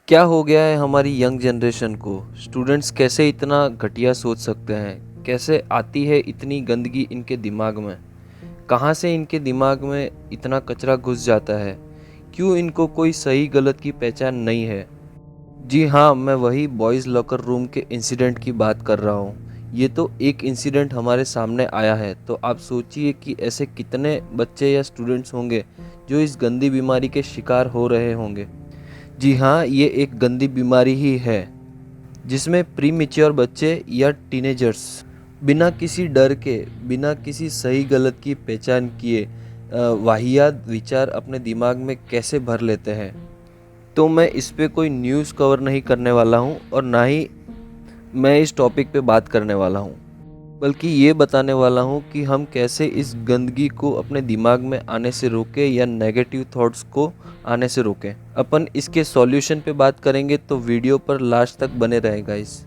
क्या हो गया है हमारी यंग जनरेशन को? स्टूडेंट्स कैसे इतना घटिया सोच सकते हैं? कैसे आती है इतनी गंदगी इनके दिमाग में? कहाँ से इनके दिमाग में इतना कचरा घुस जाता है? क्यों इनको कोई सही गलत की पहचान नहीं है? जी हाँ, मैं वही बॉयज़ लॉकर रूम के इंसिडेंट की बात कर रहा हूँ। ये तो एक इंसिडेंट हमारे सामने आया है, तो आप सोचिए कि ऐसे कितने बच्चे या स्टूडेंट्स होंगे जो इस गंदी बीमारी के शिकार हो रहे होंगे। जी हाँ, ये एक गंदी बीमारी ही है, जिसमें प्रीमेच्योर बच्चे या टीनेजर्स बिना किसी डर के, बिना किसी सही गलत की पहचान किए वाहियात विचार अपने दिमाग में कैसे भर लेते हैं। तो मैं इस पे कोई न्यूज़ कवर नहीं करने वाला हूँ और ना ही मैं इस टॉपिक पे बात करने वाला हूँ, बल्कि ये बताने वाला हूँ कि हम कैसे इस गंदगी को अपने दिमाग में आने से रोकें या नेगेटिव थॉट्स को आने से रोकें। अपन इसके सॉल्यूशन पे बात करेंगे, तो वीडियो पर लास्ट तक बने रहें गाइस।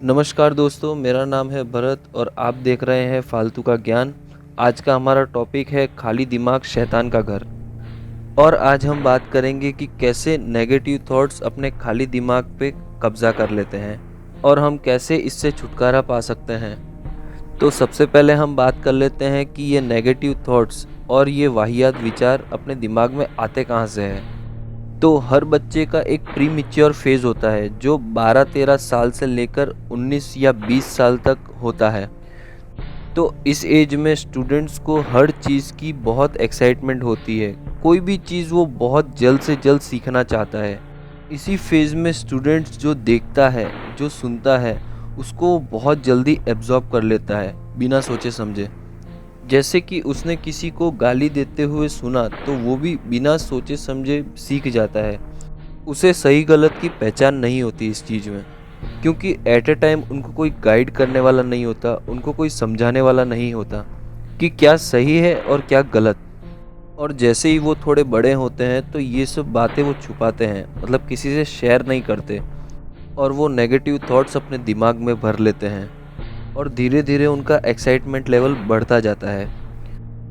नमस्कार दोस्तों, मेरा नाम है भरत और आप देख रहे हैं फालतू का ज्ञान। आज का हमारा टॉपिक है खाली दिमाग शैतान का घर। और आज हम बात करेंगे कि कैसे नेगेटिव थॉट्स अपने खाली दिमाग पे कब्जा कर लेते हैं और हम कैसे इससे छुटकारा पा सकते हैं। तो सबसे पहले हम बात कर लेते हैं कि ये नेगेटिव थॉट्स और ये वाहियात विचार अपने दिमाग में आते कहाँ से हैं। तो हर बच्चे का एक प्री मैच्योर फेज़ होता है जो 12-13 साल से लेकर 19 या 20 साल तक होता है। तो इस एज में स्टूडेंट्स को हर चीज़ की बहुत एक्साइटमेंट होती है। कोई भी चीज़ वो बहुत जल्द से जल्द सीखना चाहता है। इसी फेज़ में स्टूडेंट्स जो देखता है, जो सुनता है, उसको वो बहुत जल्दी एब्जॉर्ब कर लेता है बिना सोचे समझे। जैसे कि उसने किसी को गाली देते हुए सुना तो वो भी बिना सोचे समझे सीख जाता है। उसे सही गलत की पहचान नहीं होती इस चीज़ में, क्योंकि एट ए टाइम उनको कोई गाइड करने वाला नहीं होता, उनको कोई समझाने वाला नहीं होता कि क्या सही है और क्या गलत। और जैसे ही वो थोड़े बड़े होते हैं तो ये सब बातें वो छुपाते हैं, मतलब किसी से शेयर नहीं करते और वो नेगेटिव थॉट्स अपने दिमाग में भर लेते हैं और धीरे धीरे उनका एक्साइटमेंट लेवल बढ़ता जाता है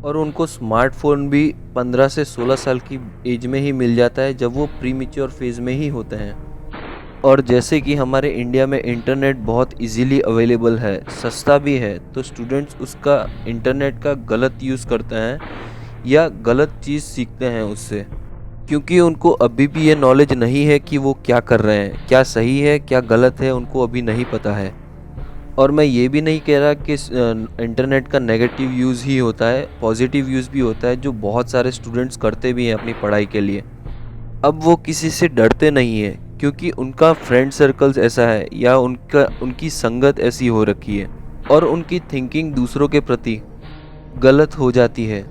और उनको स्मार्टफोन भी 15 से 16 साल की एज में ही मिल जाता है, जब वो प्री मैच्योर फेज़ में ही होते हैं। और जैसे कि हमारे इंडिया में इंटरनेट बहुत इजीली अवेलेबल है, सस्ता भी है, तो स्टूडेंट्स उसका इंटरनेट का गलत यूज़ करते हैं या गलत चीज़ सीखते हैं उससे, क्योंकि उनको अभी भी ये नॉलेज नहीं है कि वो क्या कर रहे हैं, क्या सही है क्या गलत है, उनको अभी नहीं पता है। और मैं ये भी नहीं कह रहा कि इंटरनेट का नेगेटिव यूज़ ही होता है, पॉजिटिव यूज़ भी होता है, जो बहुत सारे स्टूडेंट्स करते भी हैं अपनी पढ़ाई के लिए। अब वो किसी से डरते नहीं है, क्योंकि उनका फ्रेंड सर्कल्स ऐसा है या उनकी संगत ऐसी हो रखी है और उनकी थिंकिंग दूसरों के प्रति गलत हो जाती है,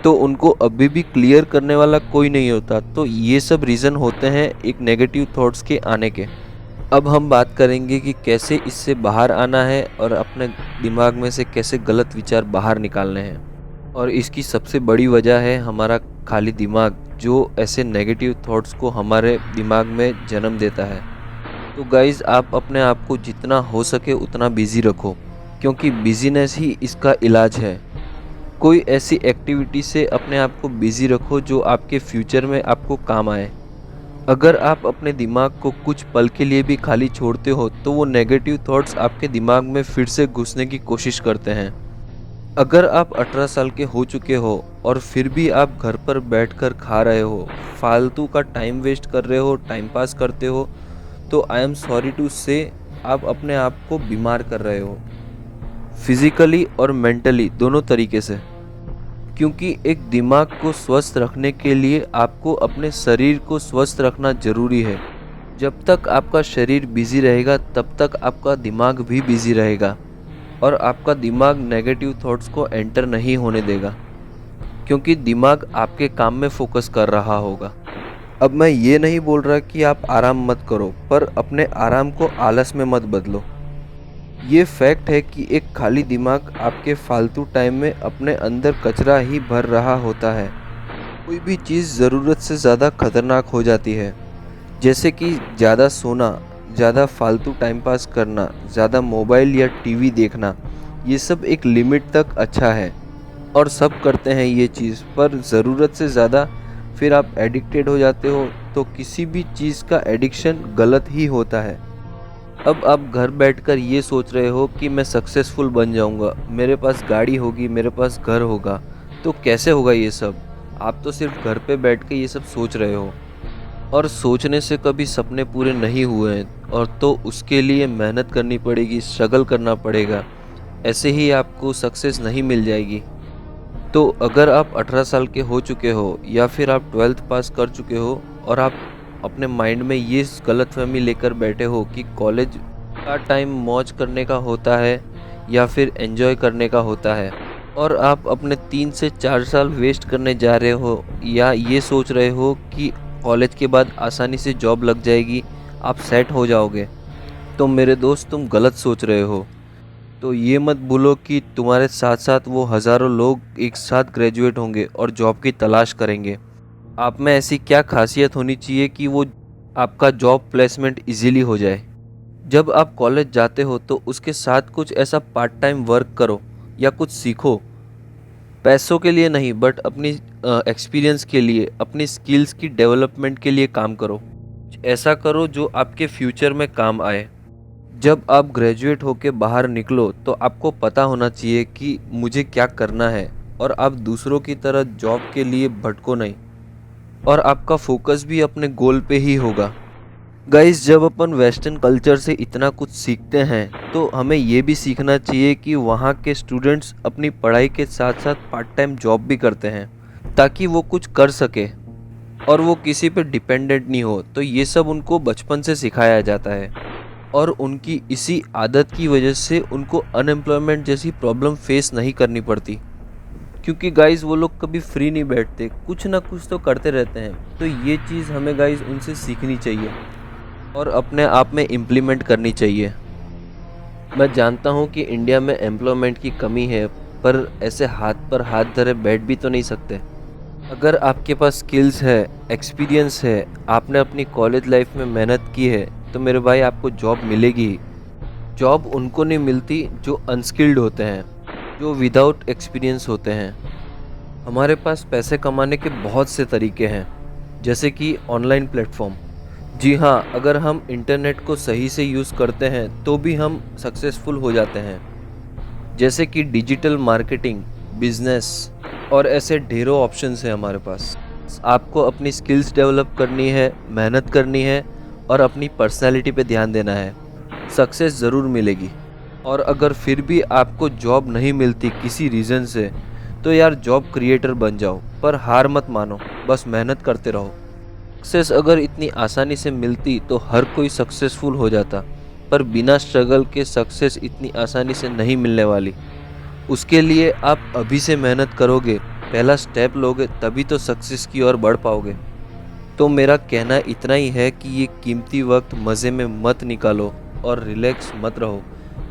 तो उनको अभी भी क्लियर करने वाला कोई नहीं होता। तो ये सब रीज़न होते हैं एक नेगेटिव थॉट्स के आने के। अब हम बात करेंगे कि कैसे इससे बाहर आना है और अपने दिमाग में से कैसे गलत विचार बाहर निकालने हैं। और इसकी सबसे बड़ी वजह है हमारा खाली दिमाग, जो ऐसे नेगेटिव थॉट्स को हमारे दिमाग में जन्म देता है। तो गाइज़, आप अपने आप को जितना हो सके उतना बिज़ी रखो, क्योंकि बिज़ीनेस ही इसका इलाज है। कोई ऐसी एक्टिविटी से अपने आप को बिज़ी रखो जो आपके फ्यूचर में आपको काम आए। अगर आप अपने दिमाग को कुछ पल के लिए भी खाली छोड़ते हो तो वो नेगेटिव थॉट्स आपके दिमाग में फिर से घुसने की कोशिश करते हैं। अगर आप 18 साल के हो चुके हो और फिर भी आप घर पर बैठकर खा रहे हो, फालतू का टाइम वेस्ट कर रहे हो, टाइम पास करते हो, तो आई एम सॉरी टू से आप अपने आप को बीमार कर रहे हो, फिज़िकली और मेंटली दोनों तरीके से। क्योंकि एक दिमाग को स्वस्थ रखने के लिए आपको अपने शरीर को स्वस्थ रखना ज़रूरी है। जब तक आपका शरीर बिज़ी रहेगा तब तक आपका दिमाग भी बिज़ी रहेगा और आपका दिमाग नेगेटिव थॉट्स को एंटर नहीं होने देगा, क्योंकि दिमाग आपके काम में फोकस कर रहा होगा। अब मैं ये नहीं बोल रहा कि आप आराम मत करो, पर अपने आराम को आलस में मत बदलो। ये फैक्ट है कि एक खाली दिमाग आपके फालतू टाइम में अपने अंदर कचरा ही भर रहा होता है। कोई भी चीज़ ज़रूरत से ज़्यादा खतरनाक हो जाती है, जैसे कि ज़्यादा सोना, ज़्यादा फालतू टाइम पास करना, ज़्यादा मोबाइल या टीवी देखना। ये सब एक लिमिट तक अच्छा है और सब करते हैं ये चीज़, पर ज़रूरत से ज़्यादा फिर आप एडिक्टेड हो जाते हो तो किसी भी चीज़ का एडिक्शन गलत ही होता है। अब आप घर बैठकर ये सोच रहे हो कि मैं सक्सेसफुल बन जाऊंगा, मेरे पास गाड़ी होगी, मेरे पास घर होगा, तो कैसे होगा ये सब? आप तो सिर्फ घर पे बैठ के ये सब सोच रहे हो, और सोचने से कभी सपने पूरे नहीं हुए हैं, और तो उसके लिए मेहनत करनी पड़ेगी, स्ट्रगल करना पड़ेगा। ऐसे ही आपको सक्सेस नहीं मिल जाएगी। तो अगर आप 18 साल के हो चुके हो या फिर आप 12th पास कर चुके हो और आप अपने माइंड में ये गलतफहमी लेकर बैठे हो कि कॉलेज का टाइम मौज करने का होता है या फिर एंजॉय करने का होता है, और आप अपने 3 से 4 साल वेस्ट करने जा रहे हो, या ये सोच रहे हो कि कॉलेज के बाद आसानी से जॉब लग जाएगी, आप सेट हो जाओगे, तो मेरे दोस्त तुम गलत सोच रहे हो। तो ये मत भूलो कि तुम्हारे साथ साथ वो हज़ारों लोग एक साथ ग्रेजुएट होंगे और जॉब की तलाश करेंगे। आप में ऐसी क्या खासियत होनी चाहिए कि वो आपका जॉब प्लेसमेंट इजीली हो जाए। जब आप कॉलेज जाते हो तो उसके साथ कुछ ऐसा पार्ट टाइम वर्क करो या कुछ सीखो। पैसों के लिए नहीं, बट अपनी एक्सपीरियंस के लिए, अपनी स्किल्स की डेवलपमेंट के लिए काम करो। ऐसा करो जो आपके फ्यूचर में काम आए। जब आप ग्रेजुएट होके बाहर निकलो तो आपको पता होना चाहिए कि मुझे क्या करना है, और आप दूसरों की तरह जॉब के लिए भटको नहीं, और आपका फोकस भी अपने गोल पे ही होगा। गाइस, जब अपन वेस्टर्न कल्चर से इतना कुछ सीखते हैं तो हमें ये भी सीखना चाहिए कि वहाँ के स्टूडेंट्स अपनी पढ़ाई के साथ साथ पार्ट टाइम जॉब भी करते हैं, ताकि वो कुछ कर सके और वो किसी पे डिपेंडेंट नहीं हो। तो ये सब उनको बचपन से सिखाया जाता है, और उनकी इसी आदत की वजह से उनको अनएम्प्लॉयमेंट जैसी प्रॉब्लम फेस नहीं करनी पड़ती। क्योंकि गाइज़ वो लोग कभी फ्री नहीं बैठते, कुछ ना कुछ तो करते रहते हैं। तो ये चीज़ हमें गाइज़ उनसे सीखनी चाहिए और अपने आप में इम्प्लीमेंट करनी चाहिए। मैं जानता हूँ कि इंडिया में एम्प्लॉयमेंट की कमी है, पर ऐसे हाथ पर हाथ धरे बैठ भी तो नहीं सकते। अगर आपके पास स्किल्स है, एक्सपीरियंस है, आपने अपनी कॉलेज लाइफ में मेहनत की है, तो मेरे भाई आपको जॉब मिलेगी ही। जॉब उनको नहीं मिलती जो अनस्किल्ड होते हैं, जो विदाउट एक्सपीरियंस होते हैं। हमारे पास पैसे कमाने के बहुत से तरीके हैं, जैसे कि ऑनलाइन प्लेटफॉर्म। जी हाँ, अगर हम इंटरनेट को सही से यूज़ करते हैं तो भी हम सक्सेसफुल हो जाते हैं, जैसे कि डिजिटल मार्केटिंग, बिजनेस, और ऐसे ढेरों ऑप्शंस हैं हमारे पास। आपको अपनी स्किल्स डेवलप करनी है, मेहनत करनी है और अपनी पर्सनैलिटी पे ध्यान देना है, सक्सेस ज़रूर मिलेगी। और अगर फिर भी आपको जॉब नहीं मिलती किसी रीज़न से, तो यार जॉब क्रिएटर बन जाओ, पर हार मत मानो, बस मेहनत करते रहो। सक्सेस अगर इतनी आसानी से मिलती तो हर कोई सक्सेसफुल हो जाता, पर बिना स्ट्रगल के सक्सेस इतनी आसानी से नहीं मिलने वाली। उसके लिए आप अभी से मेहनत करोगे, पहला स्टेप लोगे, तभी तो सक्सेस की ओर बढ़ पाओगे। तो मेरा कहना इतना ही है कि ये कीमती वक्त मज़े में मत निकालो और रिलैक्स मत रहो।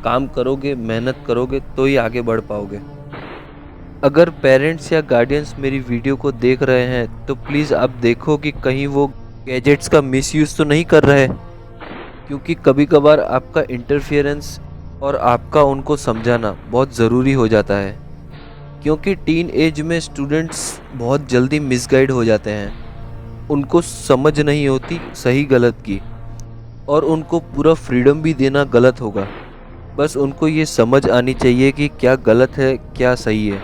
काम करोगे, मेहनत करोगे तो ही आगे बढ़ पाओगे। अगर पेरेंट्स या गार्डियंस मेरी वीडियो को देख रहे हैं तो प्लीज़ आप देखो कि कहीं वो गैजेट्स का मिसयूज़ तो नहीं कर रहे, क्योंकि कभी कभार आपका इंटरफेरेंस और आपका उनको समझाना बहुत ज़रूरी हो जाता है। क्योंकि टीन एज में स्टूडेंट्स बहुत जल्दी मिसगाइड हो जाते हैं, उनको समझ नहीं होती सही गलत की, और उनको पूरा फ्रीडम भी देना गलत होगा। बस उनको ये समझ आनी चाहिए कि क्या गलत है, क्या सही है।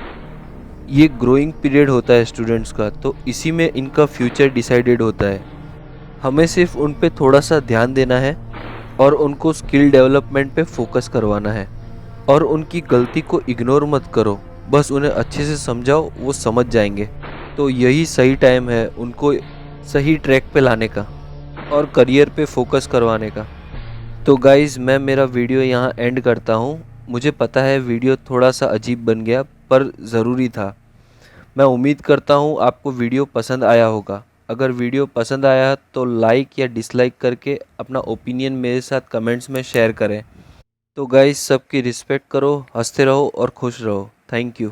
ये ग्रोइंग पीरियड होता है स्टूडेंट्स का, तो इसी में इनका फ्यूचर डिसाइडेड होता है। हमें सिर्फ उन पे थोड़ा सा ध्यान देना है और उनको स्किल डेवलपमेंट पे फोकस करवाना है, और उनकी गलती को इग्नोर मत करो, बस उन्हें अच्छे से समझाओ, वो समझ जाएंगे। तो यही सही टाइम है उनको सही ट्रैक पे लाने का और करियर पे फोकस करवाने का। तो गाइज़, मैं मेरा वीडियो यहाँ एंड करता हूँ। मुझे पता है वीडियो थोड़ा सा अजीब बन गया, पर ज़रूरी था। मैं उम्मीद करता हूँ आपको वीडियो पसंद आया होगा। अगर वीडियो पसंद आया तो लाइक या डिसलाइक करके अपना ओपिनियन मेरे साथ कमेंट्स में शेयर करें। तो गाइज़, सबकी रिस्पेक्ट करो, हंसते रहो और खुश रहो। Thank you.